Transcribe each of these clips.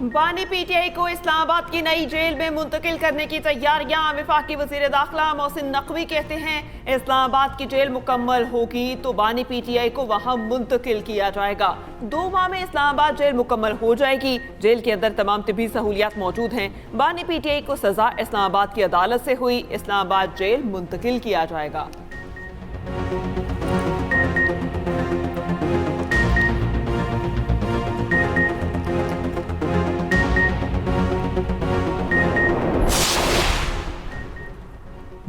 बानी पीटीआई को इस्लामाबाद की नई जेल में मुंतकिल करने की तैयारियां। वफाकी वजीर दाखिला मोहसिन नकवी कहते हैं इस्लामाबाद की जेल मुकम्मल होगी तो बानी पीटीआई को वहां मुंतकिल किया जाएगा। 2 माह में इस्लामाबाद जेल मुकम्मल हो जाएगी। जेल के अंदर तमाम तिब्बी सहूलियात मौजूद हैं। बानी पीटीआई को सजा इस्लामाबाद की अदालत से हुई, इस्लामाबाद जेल मुंतकिल किया जाएगा।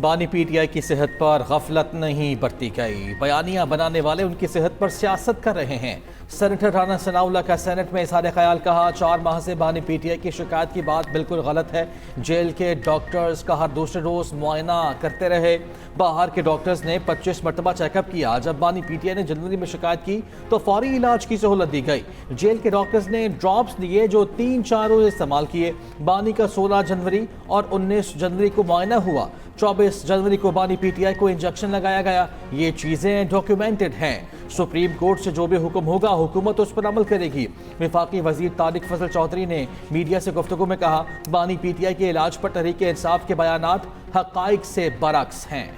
बानी पीटीआई की सेहत पर गफलत नहीं बरती गई। बयानियां बनाने वाले उनकी सेहत पर सियासत कर रहे हैं। सेनेटर राना सनाउल्लाह का सेनेट में इजहार ख्याल। कहा 4 माह से बानी पीटीआई की शिकायत की बात बिल्कुल गलत है। जेल के डॉक्टर्स का हर दूसरे रोज मुआयना करते रहे। बाहर के डॉक्टर्स ने 25 मरतबा चेकअप किया। जब बानी पीटीआई ने जनवरी में शिकायत की तो फौरी इलाज की सहूलत दी गई। जेल के डॉक्टर्स ने ड्रॉप्स दिए जो 3-4 रोज इस्तेमाल किए। बानी का 16 जनवरी और 19 जनवरी को मुआयना हुआ। 24 जनवरी को बानी पीटीआई को इंजेक्शन लगाया गया। ये चीजें डॉक्यूमेंटेड हैं। सुप्रीम कोर्ट से जो भी हुक्म होगा हुकूमत उस पर अमल करेगी। वफाकी वजीर तारिक फजल चौधरी ने मीडिया से गुफ्तगू में कहा बानी पीटीआई के इलाज पर तहरीक इंसाफ के बयानात हकाइक से बरअक्स हैं।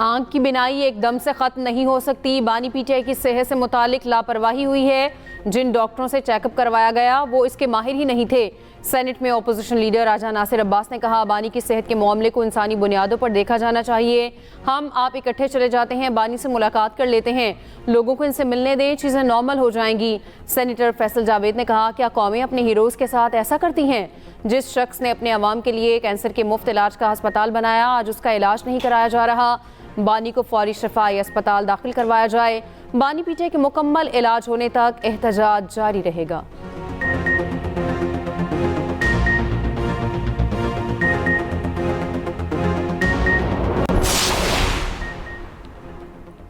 आंख की बिनाई एकदम से खत्म नहीं हो सकती। बानी पीटीआई की सेहत से मुतालिक लापरवाही हुई है। जिन डॉक्टरों से चेकअप करवाया गया वो इसके माहिर ही नहीं थे। सेनेट में अपोजिशन लीडर राजा नासिर अब्बास ने कहा बानी की सेहत के मामले को इंसानी बुनियादों पर देखा जाना चाहिए। हम आप इकट्ठे चले जाते हैं, बानी से मुलाकात कर लेते हैं, लोगों को इनसे मिलने दें, चीज़ें नॉर्मल हो जाएंगी। सेनेटर फैसल जावेद ने कहा क्या कौमें अपने हीरोज़ के साथ ऐसा करती हैं? जिस शख्स ने अपने अवाम के लिए कैंसर के मुफ्त इलाज का अस्पताल बनाया आज उसका इलाज नहीं कराया जा रहा। बानी को फौरी शफाई अस्पताल दाखिल करवाया जाए। बानी पीटीआई के मुकम्मल इलाज होने तक एहतजाज जारी रहेगा।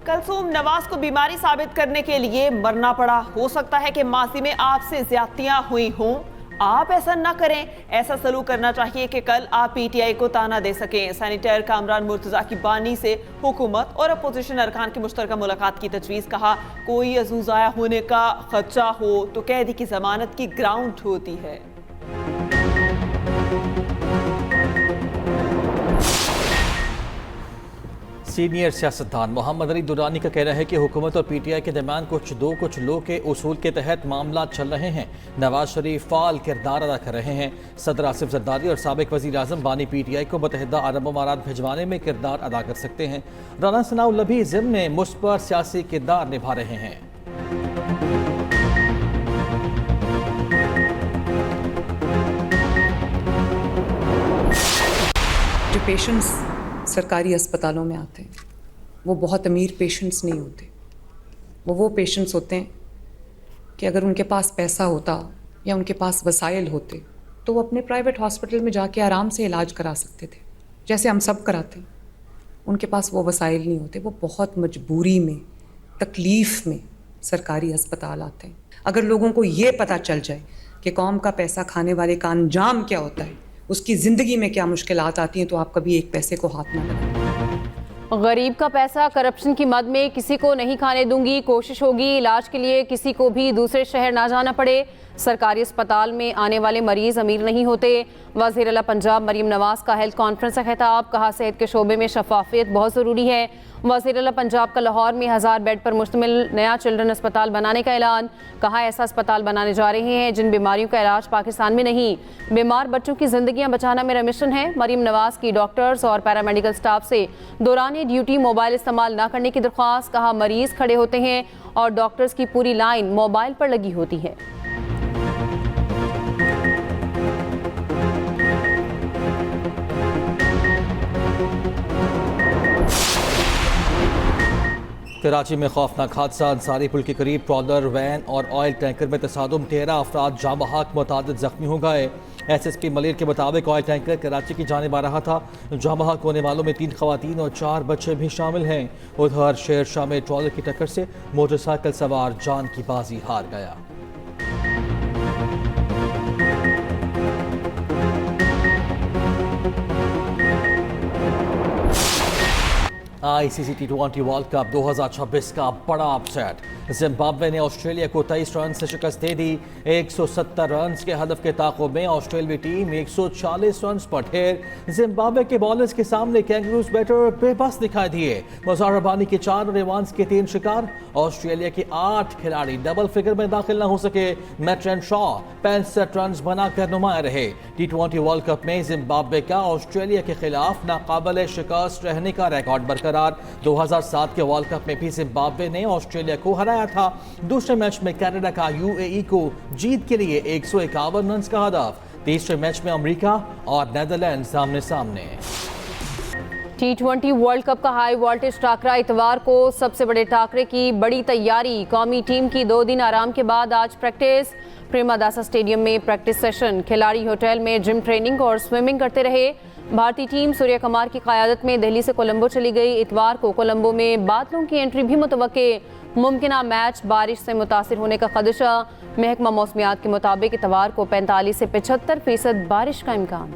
कलसूम नवाज को बीमारी साबित करने के लिए मरना पड़ा। हो सकता है कि माजी में आपसे ज्यादतियां हुई हों, आप ऐसा ना करें। ऐसा सलूक करना चाहिए कि कल आप पीटीआई को ताना दे सकें। सेनेटर कामरान मुर्तजा की बानी से हुकूमत और अपोजिशन अरकान की मुश्तरका मुलाकात की तजवीज़। कहा कोई अज़ू ज़ाया होने का खदशा हो तो कैदी की जमानत की ग्राउंड होती है। सीनियर सियासतदान मोहम्मद अली दुरानी का कहना है कि हुकूमत और पीटीआई के दरमियान कुछ लो के उसूल के तहत मामला चल रहे हैं। नवाज शरीफ फाल किरदार अदा कर रहे हैं। सदर आसिफ जरदारी और साबिक वज़ीर आज़म बानी पीटीआई को मुत्तहिदा अरब अमारात भिजवाने में किरदार अदा कर सकते हैं। राना सनाउल्लाह भी ज़िम्मे मुस्बत सियासी किरदार निभा रहे हैं। जो पेशेंट्स सरकारी अस्पतालों में आते हैं वो बहुत अमीर पेशेंट्स नहीं होते। वो पेशेंट्स होते हैं कि अगर उनके पास पैसा होता या उनके पास वसाइल होते तो वो अपने प्राइवेट हॉस्पिटल में जाके आराम से इलाज करा सकते थे जैसे हम सब कराते हैं। उनके पास वो वसाइल नहीं होते। वो बहुत मजबूरी में, तकलीफ़ में सरकारी अस्पताल आते हैं। अगर लोगों को ये पता चल जाए कि कौम का पैसा खाने वाले का अंजाम क्या होता है, उसकी ज़िंदगी में क्या मुश्किलात आती हैं, तो आप कभी एक पैसे को हाथ ना लगाएं। गरीब का पैसा करप्शन की मद में किसी को नहीं खाने दूंगी। कोशिश होगी इलाज के लिए किसी को भी दूसरे शहर ना जाना पड़े। सरकारी अस्पताल में आने वाले मरीज अमीर नहीं होते। वज़ीर आला पंजाब मरीम नवाज का हेल्थ कॉन्फ्रेंस से खिताब। कहा सेहत के शोबे में शफाफियत बहुत ज़रूरी है। वज़ीर आला पंजाब का लाहौर में 1000 बेड पर मुश्तमिल नया चिल्ड्रन अस्पताल बनाने का ऐलान। कहा ऐसा अस्पताल बनाने जा रहे हैं जिन बीमारियों का इलाज पाकिस्तान में नहीं। बीमार बच्चों की जिंदगियां बचाना मेरा मिशन है। मरीम नवाज की डॉक्टर्स और पैरामेडिकल स्टाफ से दौरान ड्यूटी मोबाइल इस्तेमाल ना करने की दरख्वास्त। कहा मरीज खड़े होते हैं और डॉक्टर्स की पूरी लाइन मोबाइल पर लगी होती है। कराची में खौफनाक हादसा। अंसारी पुल के करीब ट्रॉलर, वैन और ऑयल टैंकर में तसादुम। 13 अफराद जाँ बहक, मुतादिद जख्मी हो गए। SSP मलिर के मुताबिक ऑयल टैंकर कराची की जानिब आ रहा था। जाँ बहक होने वालों में 3 खवातीन और 4 बच्चे भी शामिल हैं। उधर शेरशाह में ट्रॉलर की टक्कर से मोटरसाइकिल सवार जान की बाजी हार गया। आईसीसी T20 वर्ल्ड कप 2026 का बड़ा अपसेट। जिम्बाब्वे ने ऑस्ट्रेलिया को 23 रन से शिकस्त दे दी। 170 रन के हदफ के ताक़ुब में ऑस्ट्रेलियाई टीम 140 रन पर ढेर। जिम्बाब्वे के बॉलर्स के सामने कैंगरूज बैटर बेबस दिखाई दिए। मुज़ाहर रब्बानी के 4 और इवांस के 3 शिकार। ऑस्ट्रेलिया के 8 खिलाड़ी डबल फिगर में दाखिल न हो सके। मैट्रेन शॉ 65 रन बनाकर नुमाया रहे। T20 वर्ल्ड कप में जिम्बाब्वे का ऑस्ट्रेलिया के खिलाफ नाकाबिले शिकस्त रहने का रिकॉर्ड बरकरार। 2007 के वर्ल्ड कप में भी जिम्बाब्वे ने ऑस्ट्रेलिया को हराया था। दूसरे मैच में कनाडा का यूएई को जीत के लिए 151 रन का हदफ। तीसरे मैच में अमेरिका और नीदरलैंड सामने सामने। T20 वर्ल्ड कप का हाई वोल्टेज टाकरा इतवार को। सबसे बड़े टाकरे की बड़ी तैयारी। कौमी टीम की 2 दिन आराम के बाद आज प्रैक्टिस। प्रेमदासा स्टेडियम में प्रैक्टिस सेशन। खिलाड़ी होटल में जिम ट्रेनिंग और स्विमिंग करते रहे। भारतीय टीम सूर्य कुमार की क़यादत में दिल्ली से कोलंबो चली गई। इतवार को कोलंबो में बादलों की एंट्री भी मुतवक्के। मुमकिना मैच बारिश से मुतासिर होने का खदशा। महकमा मौसमियात के मुताबिक इतवार को 45 से 75% बारिश का इम्कान।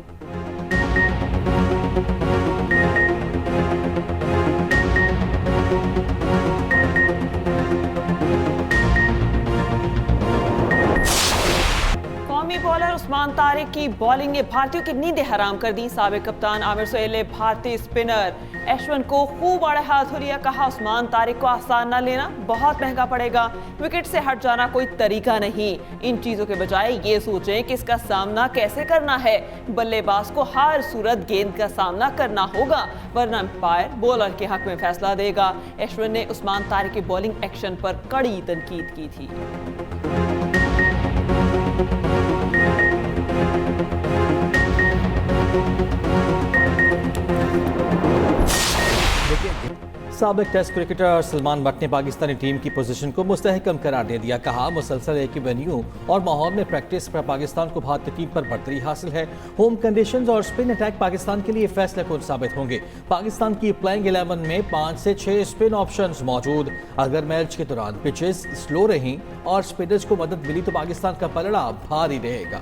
कौमी बॉलर उस्मान तारिक की बॉलिंग ने भारतीयों की नींदें हराम कर दी। साबिक कप्तान आमिर सुहेल ने भारतीय स्पिनर यशवंत को खूब आड़े हाथ हो लिया। कहा, उस्मान तारिक को आसान ना लेना, बहुत महंगा पड़ेगा। विकेट से हट जाना कोई तरीका नहीं। इन चीजों के बजाय ये सोचें कि इसका सामना कैसे करना है। बल्लेबाज को हर सूरत गेंद का सामना करना होगा, वरना अंपायर बॉलर के हक में फैसला देगा। यशवंत ने उस्मान तारिक के बॉलिंग एक्शन पर कड़ी तनकीद की थी। साबिक टेस्ट क्रिकेटर सलमान बट ने पाकिस्तानी टीम की पोजीशन को मुस्तहकम करार दे दिया। कहा, मुसलसल एक ही वेन्यू और माहौल में प्रैक्टिस पर पाकिस्तान को भारतीय टीम पर बढ़तरी हासिल है। होम कंडीशंस और स्पिन अटैक पाकिस्तान के लिए फैसला कुन साबित होंगे। पाकिस्तान की प्लेइंग 11 में 5 से 6 स्पिन ऑप्शंस मौजूद। अगर मैच के दौरान पिचेस स्लो रहीं और स्पिनर्स को मदद मिली तो पाकिस्तान का पलड़ा भारी रहेगा।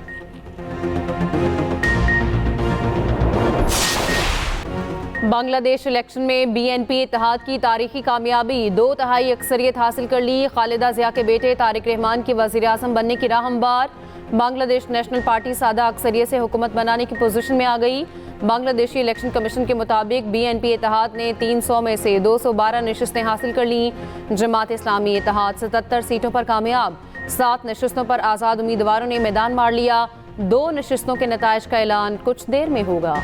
बांग्लादेश इलेक्शन में बीएनपी इत्तेहाद की तारीखी कामयाबी। 2/3 अक्सरियत हासिल कर ली। खालिदा जिया के बेटे तारिक रहमान की वज़ीर आज़म बनने की राह हमवार। बांग्लादेश नेशनल पार्टी सादा अक्सरियत से हुकूमत बनाने की पोजीशन में आ गई। बांग्लादेशी इलेक्शन कमीशन के मुताबिक बीएनपी इत्तेहाद ने 300 में से 212 नशिस्तें हासिल कर ली। जमात इस्लामी इत्तेहाद 77 सीटों पर कामयाब। 7 नशिस्तों पर आज़ाद उम्मीदवारों ने मैदान मार लिया। 2 नशिस्तों के नताइज का ऐलान कुछ देर में होगा।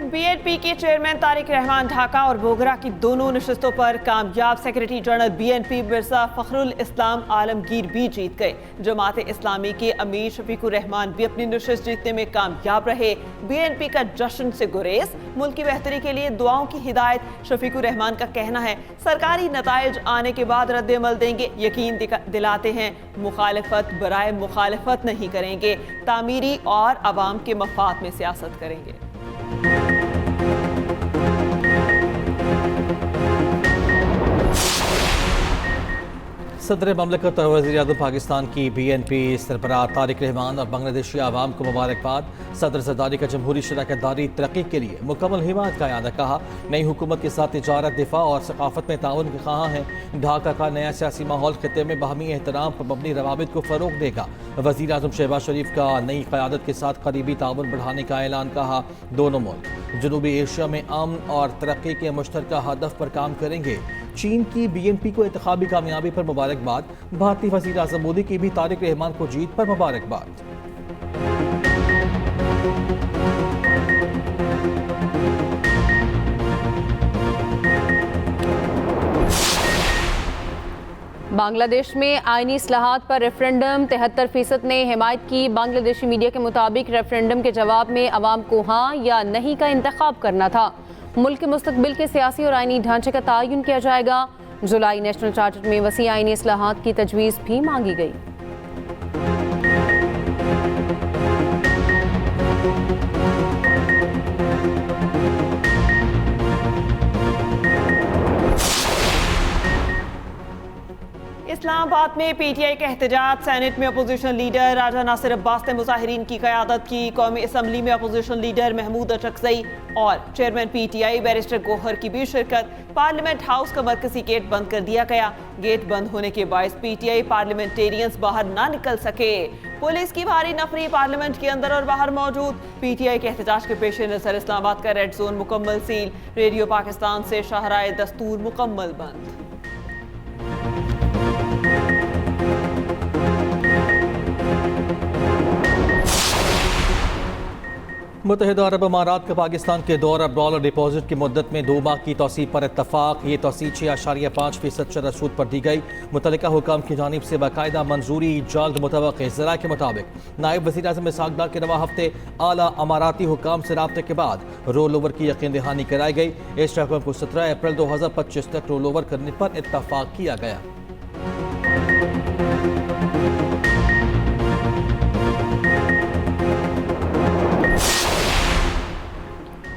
बीएनपी के चेयरमैन तारिक रहमान ढाका और बोगरा की दोनों नशिस्तों पर कामयाब। Secretary general BNP Mirza Fakhrul Islam Alamgir भी जीत गए। जमात इस्लामी के अमीर शफीकुर रहमान भी अपनी नशिस्त जीतने में कामयाब रहे। बीएनपी का जश्न से गुरेज, मुल्क की बेहतरी के लिए दुआओं की हिदायत। शफीकुर रहमान का कहना है, सरकारी नताइज आने के बाद रद्द-ए-अमल देंगे। यकीन दिलाते हैं मुखालिफत बराए मुखालिफत नहीं करेंगे, तामीरी और अवाम के मफाद में सियासत करेंगे। सदर ममलकत और वज़ीर-ए-आज़म पाकिस्तान की बीएनपी सरबराह तारिक रहमान और बांग्लादेशी आवाम को मुबारकबाद। सदर ज़रदारी का जमहूरी शराकतदारी तरक्की के लिए मुकम्मल हिमायत का याद। कहा, नई हुकूमत के साथ तिजारत, दिफा और सकाफत में ताउन के ख़्वाह हैं। ढाका का नया सियासी माहौल खित्ते में बाहमी एहतराम पर मबनी रवाबित को फ़रोग़ देगा। वज़ीर आज़म शहबाज शरीफ का नई क़यादत के साथ करीबी ताउन बढ़ाने का ऐलान। कहा, दोनों मुल्क जनूबी एशिया में अमन और तरक्की के मुश्तरका हदफ पर काम करेंगे। चीन की बीएनपी को इंतखाबी कामयाबी पर मुबारकबाद। भारतीय वज़ीर आज़म मोदी की भी तारिक रहमान को जीत पर मुबारकबाद। बांग्लादेश में आईनी इस्लाहात पर रेफरेंडम 73% ने हिमायत की। बांग्लादेशी मीडिया के मुताबिक रेफरेंडम के जवाब में अवाम को हाँ या नहीं का इंतखाब करना था। मुल्क के मुस्तकबिल के सियासी और आईनी ढांचे का तयन किया जाएगा। जुलाई नेशनल चार्टर में वसी आईनी इस्लाहात की तजवीज़ भी मांगी गई। इस्लामाबाद में पीटीआई का एहतजाज, सेनेट में अपोजिशन लीडर राजा नासिर अब्बास ने मुजाहिरीन की क़यादत की। कौमी असम्बली में अपोजिशन लीडर महमूद अचकज़ई और चेयरमैन पीटीआई बैरिस्टर गोहर की भी शिरकत। पार्लियामेंट हाउस का मरकजी गेट बंद कर दिया गया। गेट बंद होने के बायस पीटीआई पार्लियामेंटेरियंस बाहर ना निकल सके। पुलिस की भारी नफरी पार्लियामेंट के अंदर और बाहर मौजूद। पीटीआई के एहतजाज के पेश नज़र इस्लामाबाद का रेड जोन मुकम्मल सील। रेडियो पाकिस्तान से शाहराए दस्तूर मुकम्मल बंद। मुत्तहिदा अरब अमारात का पाकिस्तान के दौर डॉलर डिपॉजिट की मुद्दत में 2 माह की तौसीब पर इत्तफाक। ये तौसीब 6.5% शरह सूद पर दी गई। मुतल्लिका हुकाम की जानिब से बाकायदा मंजूरी जल्द मुतवक्किल। ज़रा के मुताबिक नायब वज़ीर आज़म इसहाक डार के रवा हफ्ते आला अमाराती हुकाम से राब्ते के बाद रोल ओवर की यकीन दहानी कराई गई। इस रकम को 17 अप्रैल 2025 तक रोल ओवर करने पर इत्तफाक किया गया।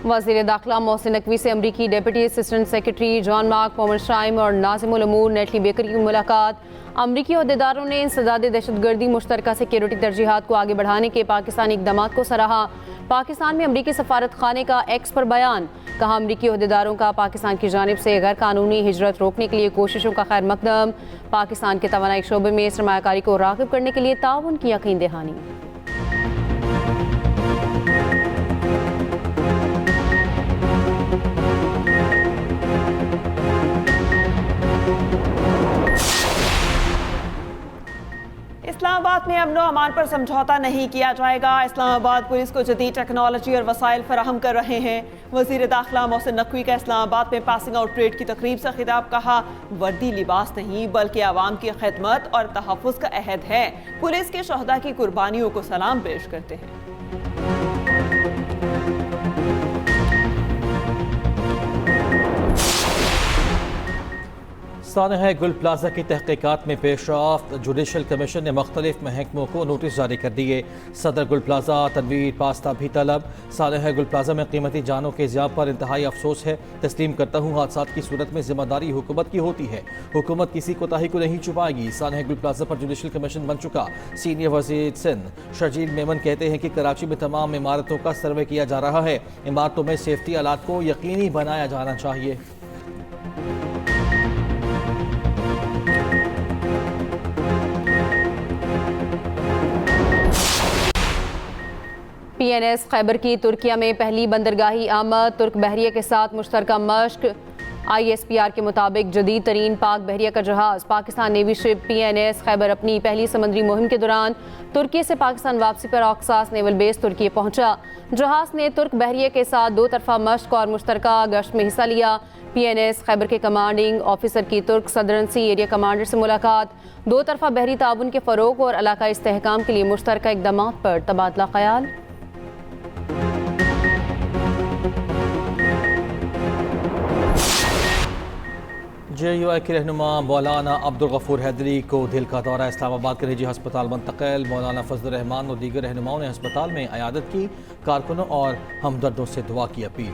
वज़ीर दाखिला मोहसिन नकवी से अमरीकी deputy assistant secretary John Mark, Mohammad Shaim और नाज़िमुल अमूर नेटली बेकर की मुलाकात। अमरीकी अहदेदारों ने इंसदाद दहशतगर्दी मुश्तरका सिक्योरिटी तरजीहात को आगे बढ़ाने के पाकिस्तानी इक़दामात को सराहा। पाकिस्तान में अमरीकी सफारत खाने का एक्स पर बयान, कहा अमरीकी अहदेदारों का पाकिस्तान की जानिब से गैर कानूनी हिजरत रोकने के लिए कोशिशों का खैर मकदम। पाकिस्तान के तवानाई शोबे में सरमायाकारी को राग़िब करने के लिए ताउन की यकीन दहानी। इस्लामाबाद में अमन अमान पर समझौता नहीं किया जाएगा। इस्लामाबाद पुलिस को जदीद टेक्नोलॉजी और वसाइल फराहम कर रहे हैं। वज़ीर दाखिला मोहसिन नकवी का इस्लामाबाद में पासिंग आउट परेड की तकरीब से खिताब, कहा वर्दी लिबास नहीं बल्कि आवाम की खिदमत और तहफ़्फ़ुज़ का अहद है। पुलिस के शहदा की कुर्बानियों को सलाम पेश करते हैं। सानहा गुल प्लाजा की तहकीकात में पेशरफ्त, जुडिशल कमीशन ने मुख्तलिफ महकमों को नोटिस जारी कर दिए। सदर गुल प्लाजा तनवीर पास्ता भी तलब। सानहा गुल प्लाजा में कीमती जानों के ज़ियाब पर इंतहाई अफसोस है। तस्लीम करता हूँ हादसात की सूरत में जिम्मेदारी हुकूमत की होती है। हुकूमत किसी कोताही को नहीं छुपाएगी। सानहा गुल प्लाजा पर जुडिशल कमीशन बन चुका। सीनियर वज़ीर सिंध शर्जील मेमन कहते हैं कि कराची में तमाम इमारतों का सर्वे किया जा रहा है। इमारतों में सेफ्टी आलात को यकीनी बनाया जाना चाहिए। PNS खैबर की तुर्किया में पहली बंदरगाही आमद। तुर्क बहरिया के साथ मुश्तरका मश्क। ISPR के मुताबिक जदीद तरीन पाक बहरिया का जहाज Pakistan navy ship PNS Khyber अपनी पहली समुद्री मुहिम के दौरान तुर्की से पाकिस्तान वापसी पर ऑक्सास नेवल बेस तुर्की पहुंचा। जहाज ने तुर्क बहरिया के साथ 2 तरफा मश्क और मुश्तरका गश्त में हिस्सा लिया। PNS खैबर के कमांडिंग ऑफिसर की तुर्क सदरनसी एरिया कमांडर से मुलाकात। 2 तरफा बहरी ताउन के फ़रोग और इलाकाई इस्तेहकाम के लिए मुश्तरका इक़दामात पर तबादला ख्याल। JUI के रहनुमा मौलाना अब्दुल गफूर हैदरी को दिल का दौरा, इस्लामाबाद के निजी अस्पताल मुंतकिल। मौलाना फजल रहमान और दीगर रहनुमाओं ने अस्पताल में अयादत की। कारकुनों और हमदर्दों से दुआ की अपील।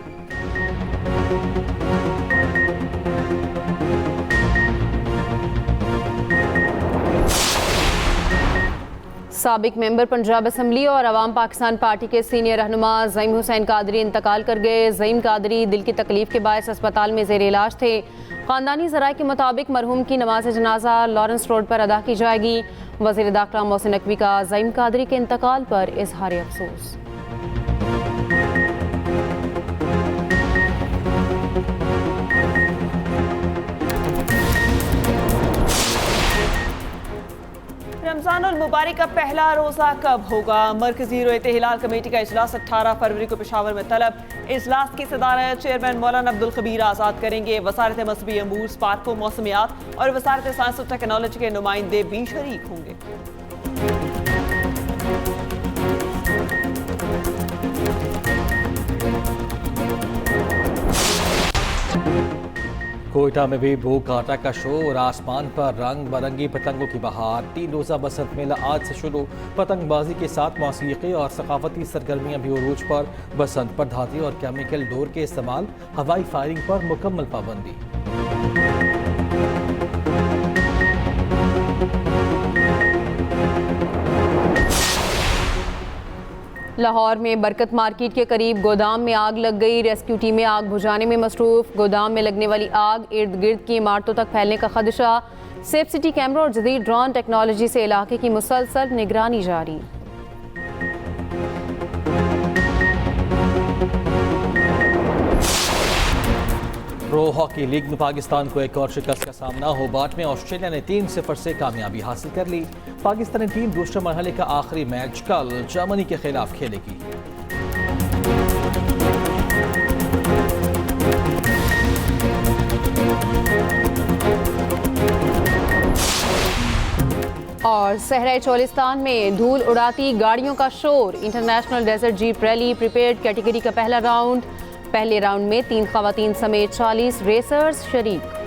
साबिक मेंबर पंजाब असम्बली और अवाम पाकिस्तान पार्टी के सीनियर रहनुमा ज़ईम हुसैन कादरी इंतकाल कर गए। ज़ईम कादरी दिल की तकलीफ के बायस अस्पताल में ज़ेर इलाज थे। ख़ानदानी ज़राए के मुताबिक मरहूम की नमाज जनाजा लॉरेंस रोड पर अदा की जाएगी। वज़ीर दाखिला मोहसिन नकवी का ज़ईम कादरी के इंतकाल पर इजहार अफसोस। रमज़ानुल मुबारक का पहला रोज़ा कब होगा? मरकज़ी रोयत हिलाल कमेटी का इजलास 18 फरवरी को पेशावर में तलब। इजलास की सदारत चेयरमैन मौलाना अब्दुल खबीर आज़ाद करेंगे। वज़ारत मज़हबी अमूर, स्पार्को, मौसमियात और वज़ारत साइंस और टेक्नोलॉजी के नुमाइंदे भी शरीक होंगे। कोयटा में भी भूख काटा का शोर, आसमान पर रंग बरंगी पतंगों की बहार। 3 रोज़ा बसंत मेला आज से शुरू। पतंगबाजी के साथ मौसीकी और सकाफती सरगर्मियां भी उरूज पर। बसंत पर धाती और केमिकल डोर के इस्तेमाल, हवाई फायरिंग पर मुकम्मल पाबंदी। लाहौर में बरकत मार्केट के करीब गोदाम में आग लग गई। रेस्क्यू टीमें आग बुझाने में मसरूफ। गोदाम में लगने वाली आग इर्द गिर्द की इमारतों तक फैलने का खदशा। सेफ सिटी कैमरा और जदीद ड्रोन टेक्नोलॉजी से इलाके की मुसलसल निगरानी जारी। प्रो हॉकी लीग में पाकिस्तान को एक और शिकस्त का सामना। होबार्ट में ऑस्ट्रेलिया ने 3-0 से कामयाबी हासिल कर ली। पाकिस्तानी टीम दूसरे मरहले का आखिरी मैच कल जर्मनी के खिलाफ खेलेगी। और सहराए चोलिस्तान में धूल उड़ाती गाड़ियों का शोर। International desert jeep rally prepared category का पहला राउंड। पहले राउंड में 3 खवातीन समेत 40 रेसर्स शरीक।